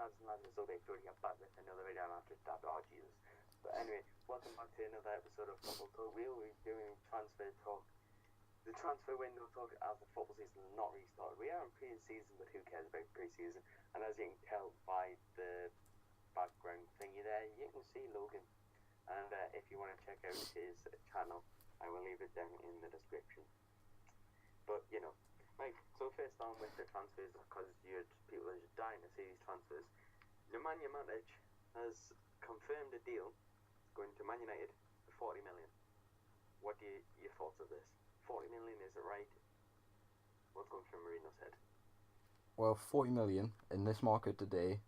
lads and lads, it's okay, Jordy, I'm back with another video after that. Oh, Jesus. But anyway, welcome back to another episode of Football Talk. We'll be doing transfer talk, the transfer window talk as the football season has not restarted. We are in pre-season, but who cares about pre-season? And as you can tell by the background thingy there, you can see Logan. And if you want to check out his channel, I will leave it down in the description. But, you know, right, so first on with the transfers, because people are just dying to see these transfers. Nemanja Matic has confirmed a deal going to Man United for 40 million. What are your thoughts of this? 40 million, is it right? What's going through Marino's head? Well, 40 million in this market today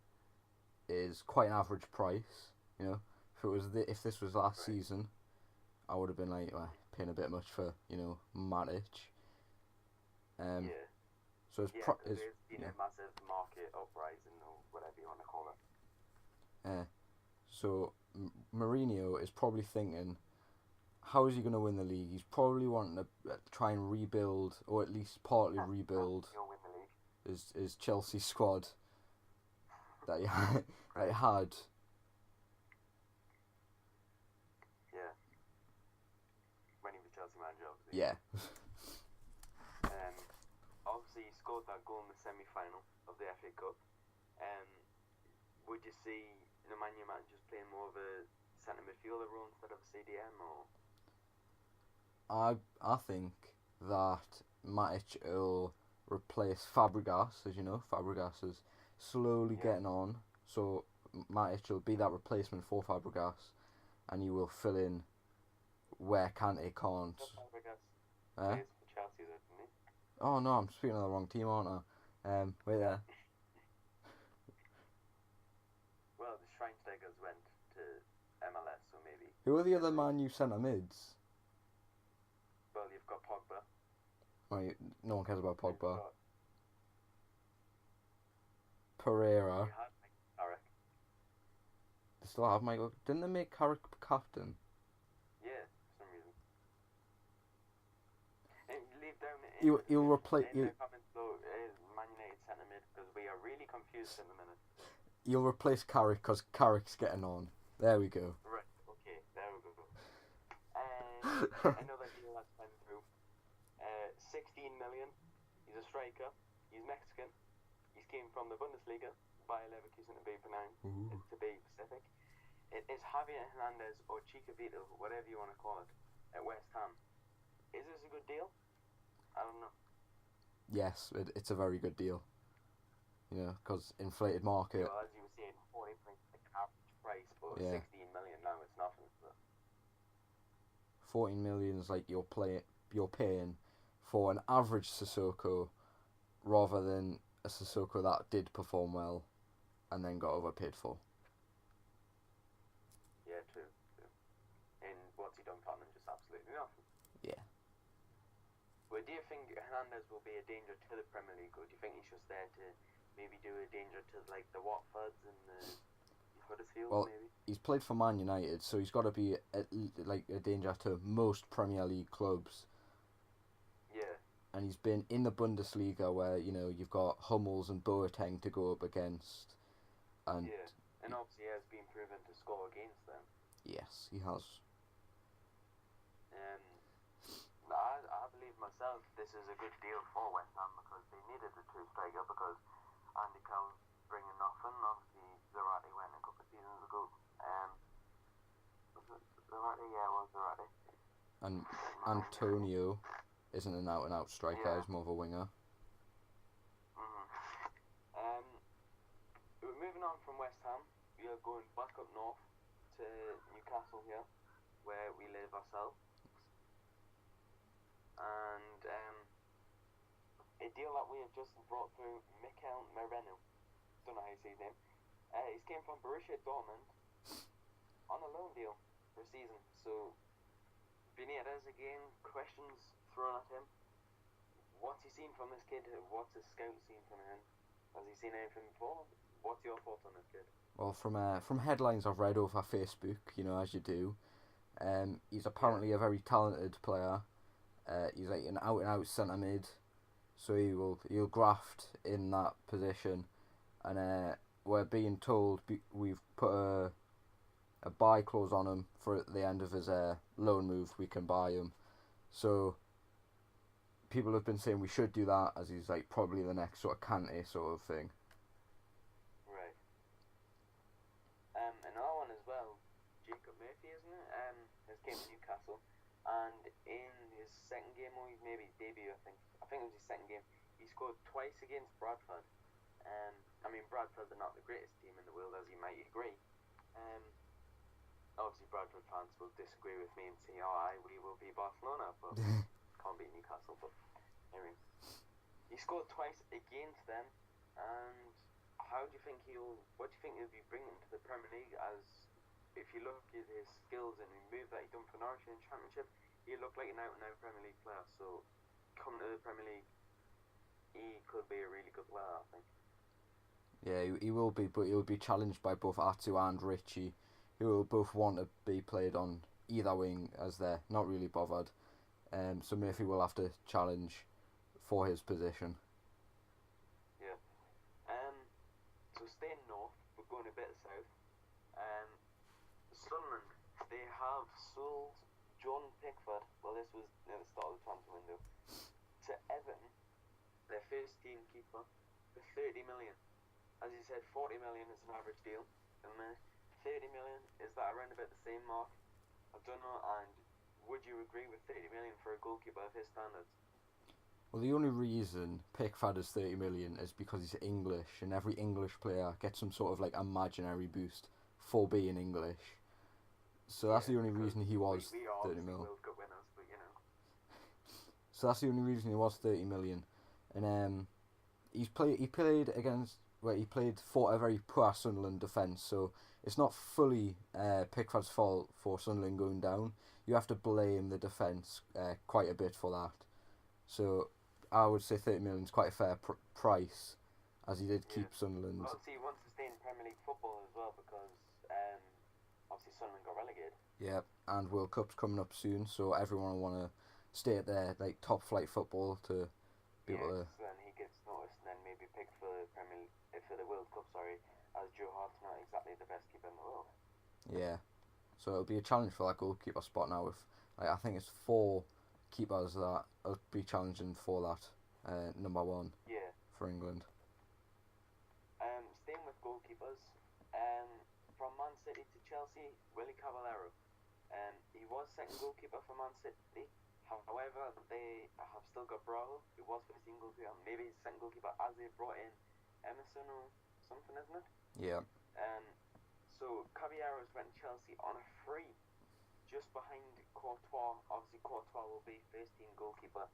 is quite an average price. You know, if this was last season, I would have been like, paying a bit much for, you know, Matic. Yeah. So it's there's been a massive market uprising or whatever you want to call it. So Mourinho is probably thinking, how is he going to win the league? He's probably wanting to try and rebuild, or at least partly rebuild, He'll win the league. his Chelsea squad that he had. Yeah. When he was Chelsea manager, obviously. Yeah. Obviously, he scored that goal in the semi-final of the FA Cup. Would you see Nemanja Matic just playing more of a centre midfielder role instead of a CDM, or? I think that Matic will replace Fabregas, as you know. Fabregas is slowly getting on, so Matic will be that replacement for Fabregas, and he will fill in where Kante can't. Fabregas plays for Chelsea, doesn't he? Oh no, I'm speaking of the wrong team, aren't I? Wait there. Well, the Schweinsteigers went to MLS, so maybe. Who are the other Man U centre mids? Well, you've got Pogba. Oh, no one cares about Pogba. Pereira. You had Carrick. They still have Michael. Didn't they make Carrick captain? Yeah, for some reason. And leave down. He'll replace. In the comments though, Man United centre mid, because we are really confused in the minute. You'll replace Carrick because Carrick's getting on. There we go. Right. Okay. There we go. Another deal that's went through. 16 million. He's a striker. He's Mexican. He's came from the Bundesliga, Bayer Leverkusen to be pronounced, to be specific. It is Javier Hernandez or Chiquitito, whatever you want to call it, at West Ham. Is this a good deal? I don't know. Yes, it's a very good deal. You know, because inflated market. Well, as you were saying, 40 points the average price, but 16 million now it's nothing. So. 14 million is like you're paying for an average Sissoko, rather than a Sissoko that did perform well, and then got overpaid for. Yeah, true. And what's he done for them? Just absolutely nothing. Yeah. Well, do you think Hernandez will be a danger to the Premier League, or do you think he's just there to maybe do a danger to like the Watfords and the Huddersfield? Maybe. He's played for Man United, so he's got to be like a danger to most Premier League clubs. Yeah. And he's been in the Bundesliga, where you know you've got Hummels and Boateng to go up against, and and obviously he has been proven to score against them. Yes, he has. I believe myself this is a good deal for West Ham because they needed a true striker because Andy Cowell's bringing nothing. Obviously, Zarate went a couple of seasons ago. Was it Zarate? Yeah, it was Zarate. And Antonio isn't an out-and-out striker, he's more of a winger. We're moving on from West Ham. We are going back up north to Newcastle here, where we live ourselves. And a deal that we have just brought through, Mikel Merino. Don't know how you say his name. He's came from Borussia Dortmund on a loan deal for a season. So, Benitez again, questions thrown at him. What's he seen from this kid? What's his scout seen from him? Has he seen anything before? What's your thoughts on this kid? Well, from headlines I've read over Facebook, you know, as you do, he's apparently a very talented player. He's like an out-and-out centre mid, so he'll graft in that position, and we're being told we've put a buy clause on him for at the end of his loan move. We can buy him. So people have been saying we should do that, as he's like probably the next sort of Kante sort of thing. Right. Another one as well, Jacob Murphy, isn't it? Has came to Newcastle, and in his second game, or maybe his debut, I think it was his second game, he scored twice against Bradford. I mean, Bradford are not the greatest team in the world, as you might agree. Obviously, Bradford fans will disagree with me and say, we will beat Barcelona, but can't beat Newcastle. But anyway, he scored twice against them, and what do you think he'll be bringing to the Premier League? As if you look at his skills and the move that he done for Norwich in the Championship, he looked like an out-and-out Premier League player. So coming to the Premier League, he could be a really good player, I think. Yeah, he will be, but he'll be challenged by both Atu and Richie, who will both want to be played on either wing, as they're not really bothered. So Murphy will have to challenge for his position. Yeah. So staying north, but going a bit south. Sunderland, they have sold John Pickford. Well, this was at the start of the transfer window, to Everton, their first team keeper, for 30 million. As you said, 40 million is an average deal. And 30 million, is that around about the same mark? I don't know, and would you agree with 30 million for a goalkeeper of his standards? Well, the only reason Pickford is 30 million is because he's English, and every English player gets some sort of like imaginary boost for being English. So that's the only reason he was 30 million. World Cup winners, but you know. So that's the only reason he was 30 million. And he played for a very poor Sunderland defence, so it's not fully Pickford's fault for Sunderland going down. You have to blame the defence quite a bit for that. So I would say 30 million is quite a fair price, as he did keep Sunderland. Well, he wants to stay in Premier League football as well, because obviously Sunderland got relegated. Yeah, and World Cup's coming up soon, so everyone will want to stay at their like top flight football to be able to. So then he gets noticed, and then maybe picked for the for the World Cup. Sorry, as Joe Hart's not exactly the best keeper in the world. Yeah, so it'll be a challenge for that goalkeeper spot now. With I think it's 4 keepers that will be challenging for that number 1. Yeah. For England. Staying with goalkeepers, from Man City to Chelsea, Willy Caballero. He was second goalkeeper for Man City. However, they have still got Bravo, who was first team goalkeeper. Maybe he's second goalkeeper, as they brought in Emerson or something, isn't it? Yeah. So Caballero's went to Chelsea on a free, just behind Courtois. Obviously, Courtois will be first team goalkeeper.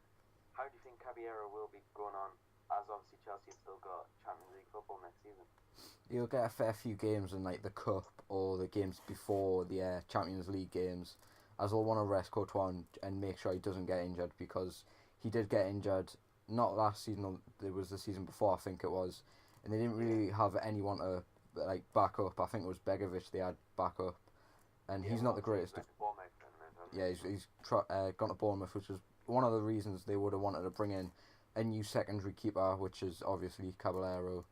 How do you think Caballero will be going on? As obviously Chelsea have still got Champions League football next season. He'll get a fair few games in like the Cup or the games before the Champions League games, as they'll want to rest Courtois and make sure he doesn't get injured, because he did get injured not last season. It was the season before, I think it was, and they didn't really have anyone to like back up. I think it was Begovic they had back up, and he's not the greatest. He's gone to Bournemouth, which was one of the reasons they would have wanted to bring in a new secondary keeper, which is obviously Caballero.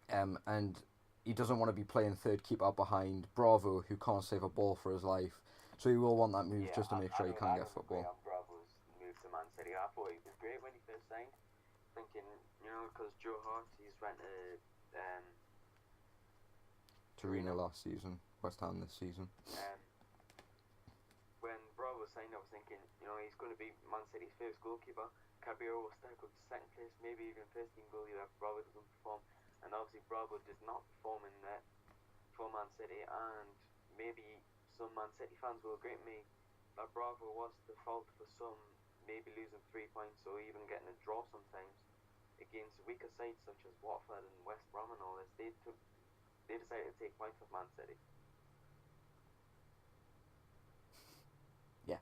And he doesn't want to be playing third keeper behind Bravo, who can't save a ball for his life. So he will want that move just to make sure he can get football. Bravo's move to Man City. I thought he was great when he first signed. Thinking, because Joe Hart, he's went to Torino last season, West Ham this season. When Bravo signed, I was thinking, he's going to be Man City's first goalkeeper. Caballero will step up to second place, maybe even first team goalkeeper if Bravo doesn't perform. And obviously Bravo did not perform in that for Man City, and maybe some Man City fans will agree with me that Bravo was the fault for some maybe losing 3 points or even getting a draw sometimes against weaker sides such as Watford and West Brom and all this. They decided to take points off Man City. Yeah.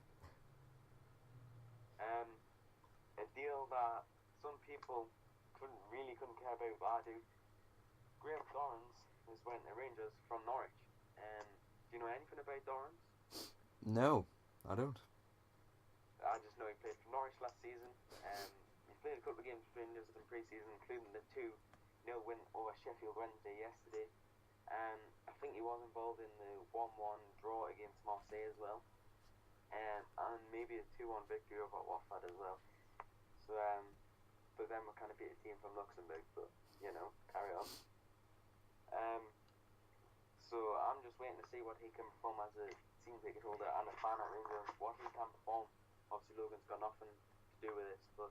A deal that some people couldn't care about, but I do. Graham Dorrans has went to Rangers from Norwich. Do you know anything about Dorrans? No, I don't. I just know he played for Norwich last season. He played a couple of games for Rangers in pre-season, including the 2-0 win over Sheffield Wednesday yesterday. I think he was involved in the 1-1 draw against Marseille as well. And maybe a 2-1 victory over Watford as well. So, but then we kind of beat a team from Luxembourg, but, carry on. So I'm just waiting to see what he can perform as a season ticket holder and a fan at Rangers, what he can perform. Obviously Logan's got nothing to do with this, but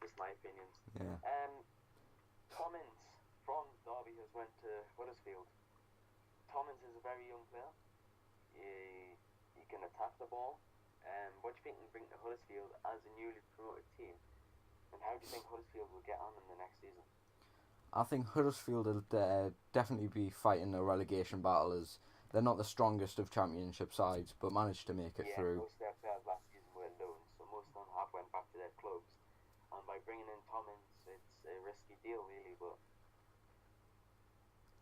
just my opinions. Yeah. Tommins from Derby has went to Huddersfield. Tommins is a very young player. He can attack the ball. What do you think he can bring to Huddersfield as a newly promoted team? And how do you think Huddersfield will get on in the next season? I think Huddersfield will definitely be fighting a relegation battle, as they're not the strongest of Championship sides, but managed to make it through. Most of their players last season were loans, so most of them have went back to their clubs. And by bringing in Tommins, it's a risky deal, really. But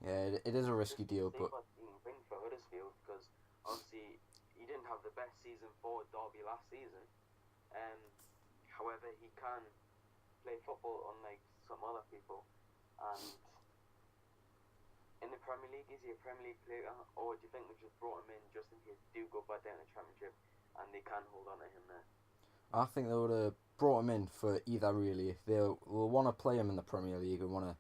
yeah, it is a risky deal, but what he can bring for Huddersfield, because obviously he didn't have the best season for Derby last season. However, he can play football unlike some other people. And in the Premier League, is he a Premier League player, or do you think they just brought him in just in case they do go back down to the Championship and they can hold on to him there? I think they would have brought him in for either, really. They'll want to play him in the Premier League and want to,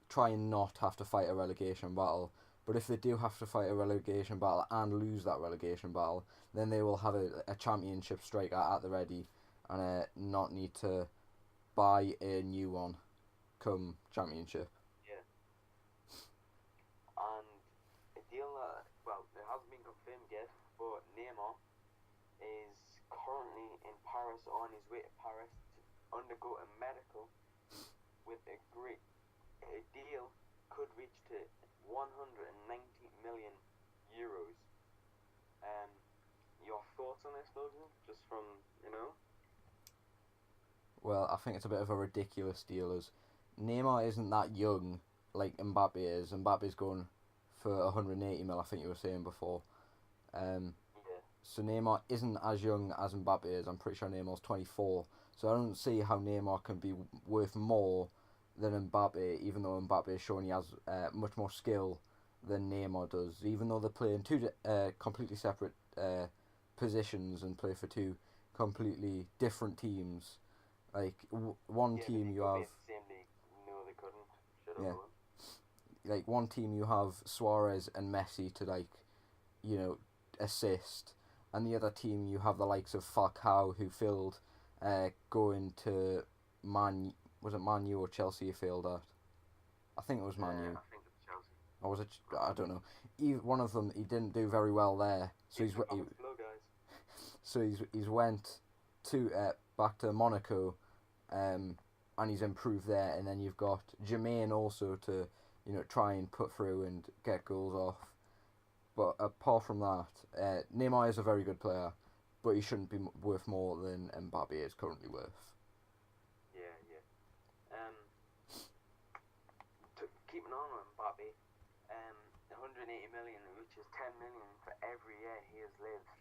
try and not have to fight a relegation battle. But if they do have to fight a relegation battle and lose that relegation battle, then they will have a Championship striker at the ready and not need to buy a new one come Championship. Yeah. And a deal that, it hasn't been confirmed yet, but Neymar is currently in Paris, or on his way to Paris to undergo a medical with a deal could reach to 190 million euros. Your thoughts on this, Logan? Just from, Well, I think it's a bit of a ridiculous deal, as Neymar isn't that young like Mbappe is. Mbappe's going for 180 mil, I think you were saying before. So Neymar isn't as young as Mbappe is. I'm pretty sure Neymar's 24. So I don't see how Neymar can be worth more than Mbappe, even though Mbappe is showing he has much more skill than Neymar does. Even though they play in two completely separate positions and play for two completely different teams. Like one team you have. No, they couldn't. Should have. Like one team you have Suarez and Messi to assist, and the other team you have the likes of Falcao, who failed going to was it Man U or Chelsea he failed at? I think it was Man U. I think it's Chelsea. Or was it? I don't know. One of them, he didn't do very well there, so he's went to back to Monaco, and he's improved there. And then you've got Jermaine also to try and put through and get goals off. But apart from that, Neymar is a very good player, but he shouldn't be worth more than Mbappe is currently worth. Yeah. Keeping on with Mbappe, 180 million, which is 10 million for every year he has lived.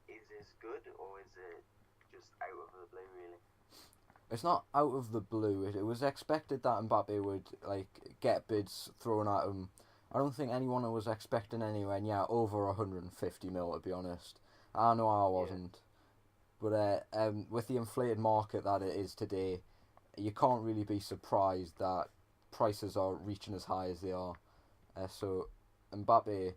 Is this good, or is it just out of the blue, really? It's not out of the blue. It was expected that Mbappe would get bids thrown at him. I don't think anyone was expecting anywhere near over 150 mil, to be honest. I know I wasn't. Yeah. But with the inflated market that it is today, you can't really be surprised that prices are reaching as high as they are. So Mbappe,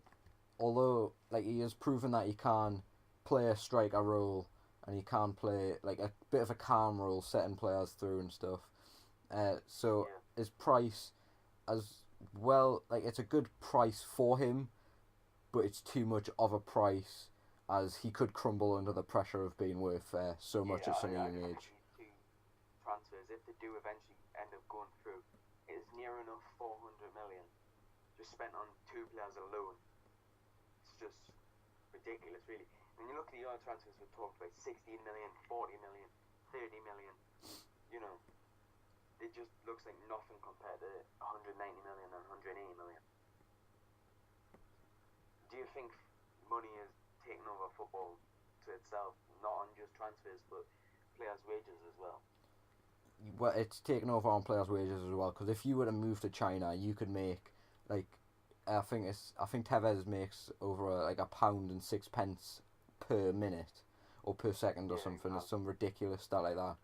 although he has proven that he can play a striker role and he can play a bit of a calm role, setting players through and stuff. His price as well, it's a good price for him, but it's too much of a price, as he could crumble under the pressure of being worth so much at such a young age. Two transfers, if they do eventually end up going through, is near enough 400 million just spent on two players alone. It's just ridiculous, really. When you look at the other transfers we've talked about, 16 million, 40 million, 30 million, it just looks like nothing compared to 190 million and 180 million. Do you think money is taking over football to itself, not on just transfers, but players' wages as well? well, it's taken over on players' wages as well. Because if you were to move to China, you could make like I think Tevez makes over like £1.06 per minute or per second or something. It's some ridiculous stat like that.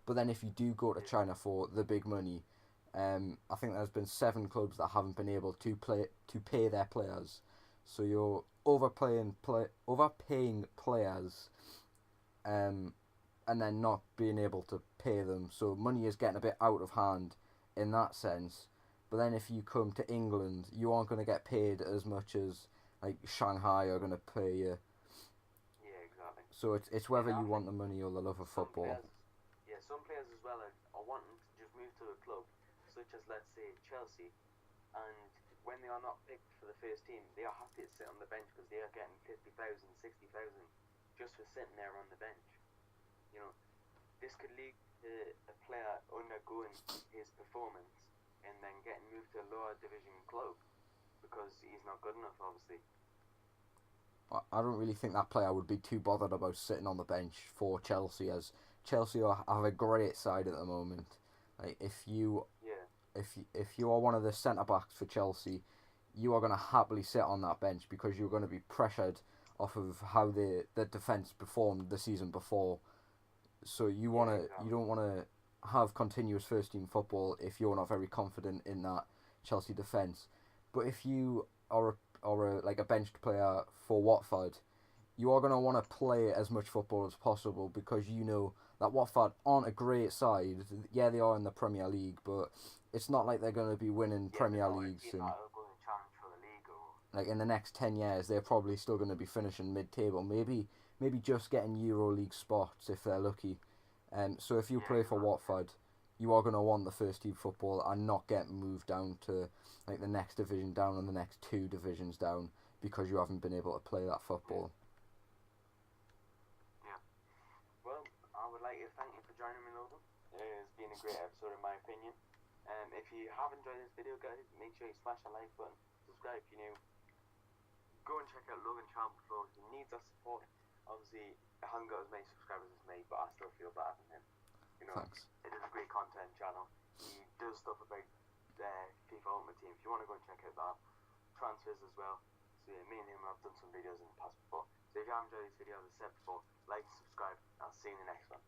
But then if you do go to China for the big money, I think there's been 7 clubs that haven't been able to pay their players. So you're overpaying players, and then not being able to pay them. So money is getting a bit out of hand in that sense. But then if you come to England, you aren't going to get paid as much as like Shanghai are going to pay you. Yeah, exactly. So it's whether you want the money or the love of football. Some players as well are wanting to just move to a club, such as let's say Chelsea, and when they are not picked for the first team, they are happy to sit on the bench because they are getting 50,000, 60,000 just for sitting there on the bench. You know, this could lead to a player undergoing his performance and then getting moved to a lower division club because he's not good enough, obviously. I don't really think that player would be too bothered about sitting on the bench for Chelsea, as Chelsea have a great side at the moment. Like if you are one of the centre backs for Chelsea, you are going to happily sit on that bench because you're going to be pressured off of how the defence performed the season before. So you don't want to have continuous first team football if you're not very confident in that Chelsea defence. But if you are like a benched player for Watford, you are going to want to play as much football as possible because you know that Watford aren't a great side. Yeah, they are in the Premier League, but it's not like they're going to be winning Premier Leagues and like in the next 10 years they're probably still going to be finishing mid-table, maybe just getting EuroLeague spots if they're lucky. So if you play for Watford, you are going to want the first team football and not get moved down to like the next division down and the next 2 divisions down because you haven't been able to play that football. Yeah. Well, I would like to thank you for joining me, Logan. It's been a great episode in my opinion. If you have enjoyed this video, guys, make sure you smash the like button, subscribe if you're new. Go and check out Logan Charles. He needs our support. Obviously, I haven't got as many subscribers as me, but I still feel bad for him. You know, Thanks. It is a great content channel. He does stuff about FIFA Ultimate Team. If you want to go and check out that, transfers as well. So yeah, me and him have done some videos in the past before. So if you have enjoyed this video, as I said before, like, subscribe. I'll see you in the next one.